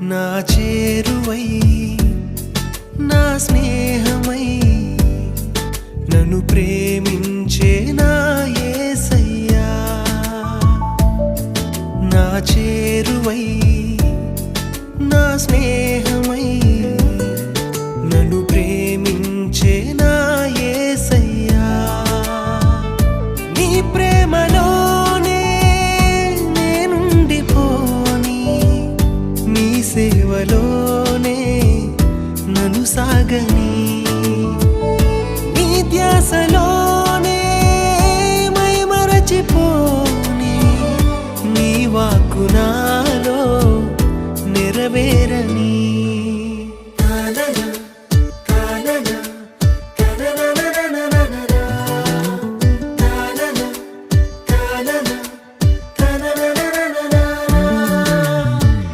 నా చేరువై నా స్నేహమై నన్ను ప్రేమించే నా యేసయ్యా నా చేరువై నా స్నేహమై నన్ను ప్రేమించే నా యేసయ్యా నీ ప్రేమలోనే నేనుండిపోని నీ సేవలోనే నన్ను సాగని